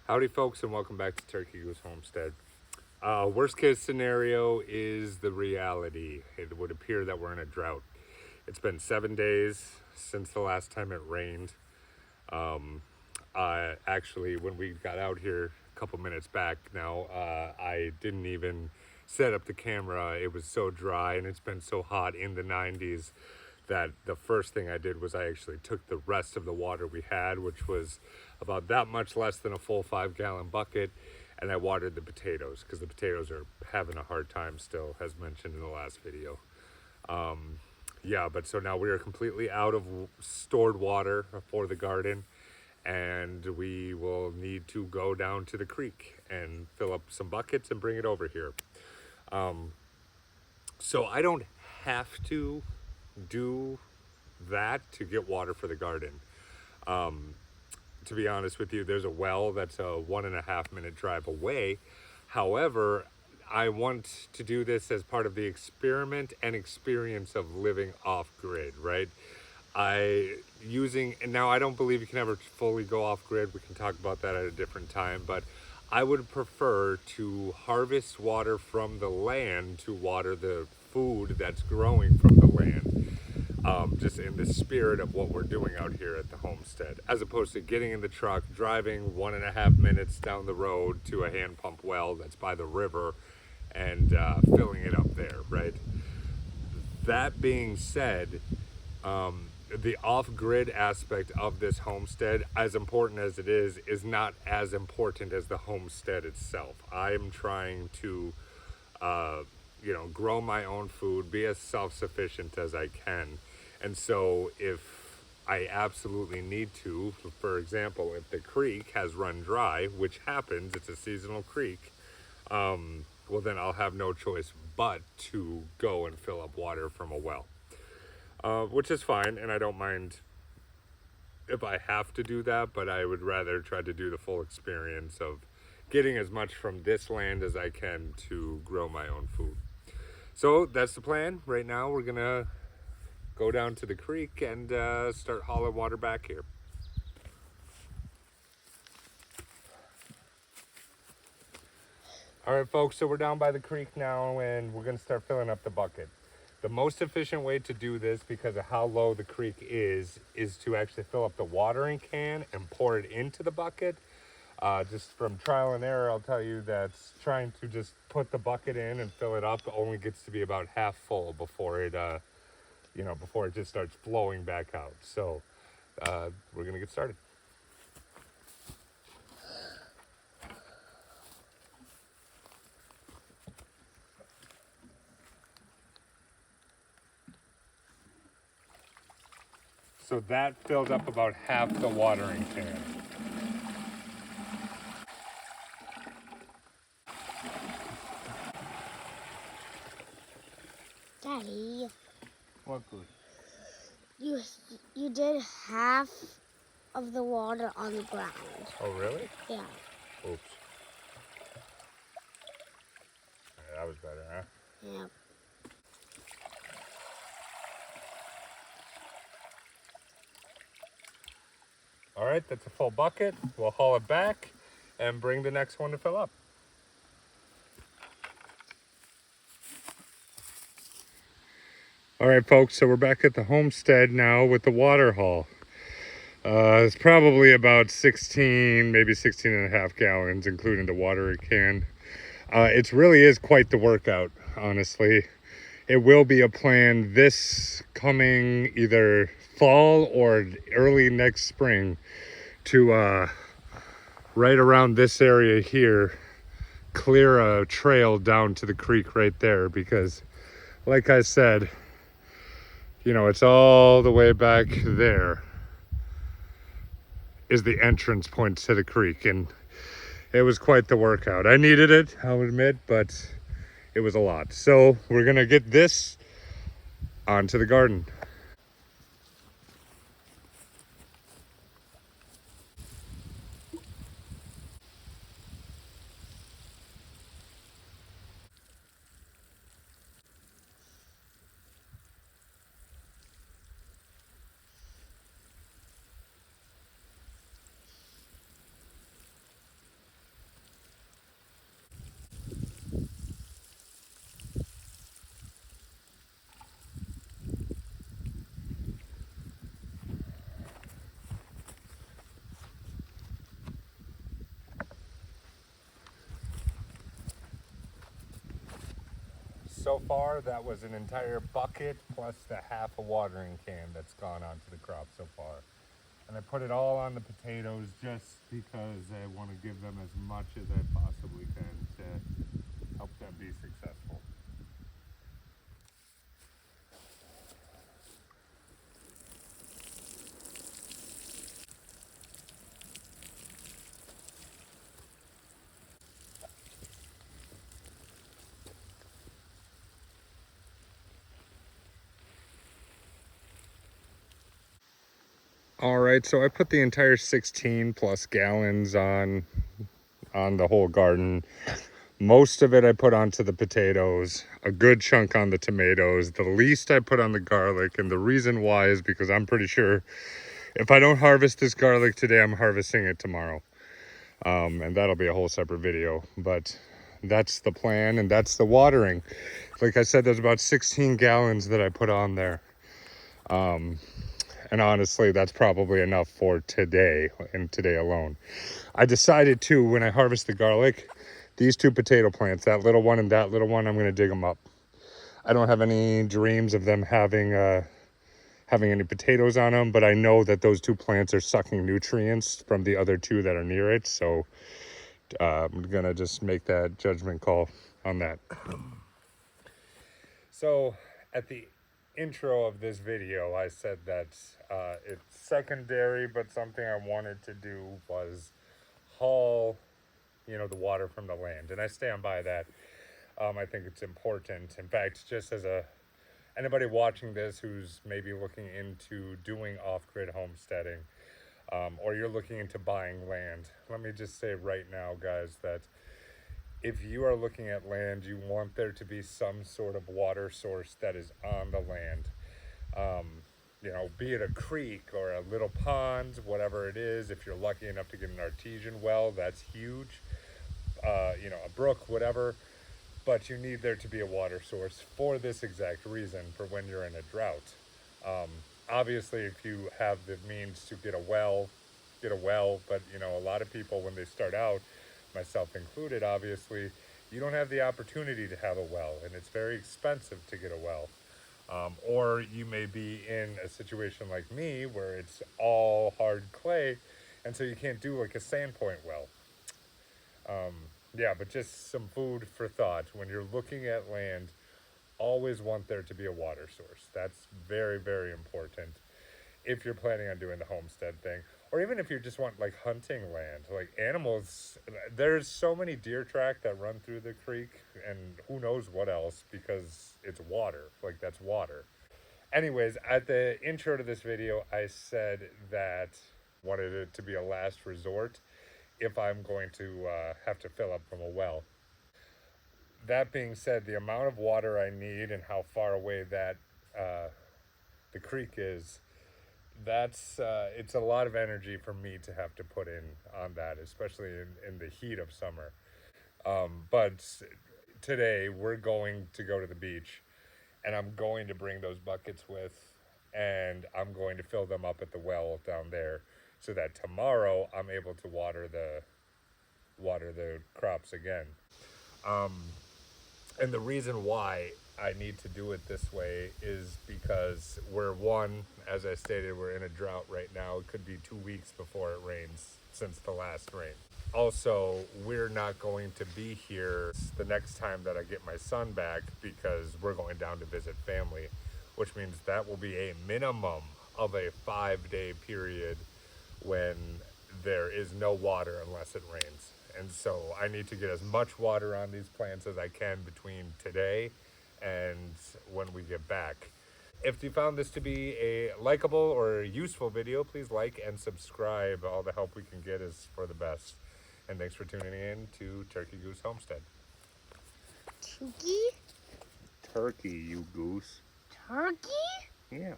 Howdy folks, and welcome back to Turkey Goose Homestead. Worst case scenario is the reality. It would appear that we're in a drought. It's been 7 days since the last time it rained. Actually, when we got out here a couple minutes back now, I didn't even set up the camera. It was so dry and it's been so hot in the 90s that the first thing I did was I actually took the rest of the water we had, which was about that much less than a full 5-gallon bucket, and I watered the potatoes because the potatoes are having a hard time still, as mentioned in the last video. Yeah, but so now we are completely out of stored water for the garden, and we will need to go down to the creek and fill up some buckets and bring it over here. So I don't have to do that to get water for the garden. To be honest with you, there's a well that's a 1.5-minute drive away. However, I want to do this as part of the experiment and experience of living off grid, right? Now I don't believe you can ever fully go off grid. We can talk about that at a different time, but I would prefer to harvest water from the land to water the food that's growing from the land. Just in the spirit of what we're doing out here at the homestead, as opposed to getting in the truck, driving 1.5 minutes down the road to a hand pump well that's by the river and filling it up there, right? That being said, the off-grid aspect of this homestead, as important as it is not as important as the homestead itself. I am trying to, grow my own food, be as self-sufficient as I can. And so if I absolutely need to, for example, if the creek has run dry, which happens, it's a seasonal creek, well then I'll have no choice but to go and fill up water from a well. Which is fine, and I don't mind if I have to do that, but I would rather try to do the full experience of getting as much from this land as I can to grow my own food. So that's the plan. Right now we're gonna go down to the creek and start hauling water back here. All right, folks, so we're down by the creek now and we're gonna start filling up the bucket. The most efficient way to do this, because of how low the creek is to actually fill up the watering can and pour it into the bucket. Just from trial and error, I'll tell you that trying to just put the bucket in and fill it up only gets to be about half full before it just starts flowing back out. So we're gonna get started. So that filled up about half the watering can. Daddy, What good? you you did half of the water on the ground. Oh, really? Yeah. Oops. Yeah, that was better, huh? Yeah. All right, that's a full bucket. We'll haul it back and bring the next one to fill up. All right, folks, so we're back at the homestead now with the water haul. It's probably about 16, maybe 16 and a half gallons, including the watering can. It really is quite the workout, honestly. It will be a plan this coming either fall or early next spring to right around this area here, clear a trail down to the creek right there, because like I said, it's all the way back there is the entrance point to the creek, and it was quite the workout. I needed it, I'll admit, but it was a lot. So we're gonna get this onto the garden. so far, that was an entire bucket plus the half a watering can that's gone onto the crop so far. And I put it all on the potatoes just because I want to give them as much as I possibly can to help them be successful. All right, so I put the entire 16 plus gallons on the whole garden. Most of it I put onto the potatoes, a good chunk on the tomatoes, the least I put on the garlic, and the reason why is because I'm pretty sure if I don't harvest this garlic today, I'm harvesting it tomorrow. And that'll be a whole separate video, but that's the plan and that's the watering. Like I said, there's about 16 gallons that I put on there. And honestly, that's probably enough for today and today alone. I decided to, when I harvest the garlic, these two potato plants, that little one and that little one, I'm going to dig them up. I don't have any dreams of them having any potatoes on them, but I know that those two plants are sucking nutrients from the other two that are near it. So I'm going to just make that judgment call on that. So at the intro of this video, I said that it's secondary, but something I wanted to do was haul, the water from the land, and I stand by that. I think it's important. In fact, just as anybody watching this who's maybe looking into doing off-grid homesteading, or you're looking into buying land, let me just say right now, guys, that if you are looking at land, you want there to be some sort of water source that is on the land. Be it a creek or a little pond, whatever it is. If you're lucky enough to get an artesian well, that's huge. A brook, whatever. But you need there to be a water source for this exact reason, for when you're in a drought. Obviously, if you have the means to get a well, but a lot of people, when they start out, myself included, obviously, you don't have the opportunity to have a well, and it's very expensive to get a well. Or you may be in a situation like me where it's all hard clay, and so you can't do like a sandpoint well. But just some food for thought. When you're looking at land, always want there to be a water source. That's very, very important if you're planning on doing the homestead thing. Or even if you just want like hunting land, like animals, there's so many deer track that run through the creek and who knows what else because it's water, like that's water. Anyways, at the intro to this video, I said that I wanted it to be a last resort if I'm going to have to fill up from a well. That being said, the amount of water I need and how far away that the creek is, that's it's a lot of energy for me to have to put in on that, especially in the heat of summer. But today we're going to go to the beach, and I'm going to bring those buckets with, and I'm going to fill them up at the well down there, so that tomorrow I'm able to water the crops again. And the reason why I need to do it this way is because as I stated, we're in a drought right now. It could be 2 weeks before it rains since the last rain. Also, we're not going to be here the next time that I get my son back because we're going down to visit family, which means that will be a minimum of a 5-day period when there is no water unless it rains. And so I need to get as much water on these plants as I can between today and when we get back. If you found this to be a likable or useful video, please like and subscribe. All the help we can get is for the best. And thanks for tuning in to Turkey Goose Homestead. Turkey? Turkey, you goose. Turkey? Yeah.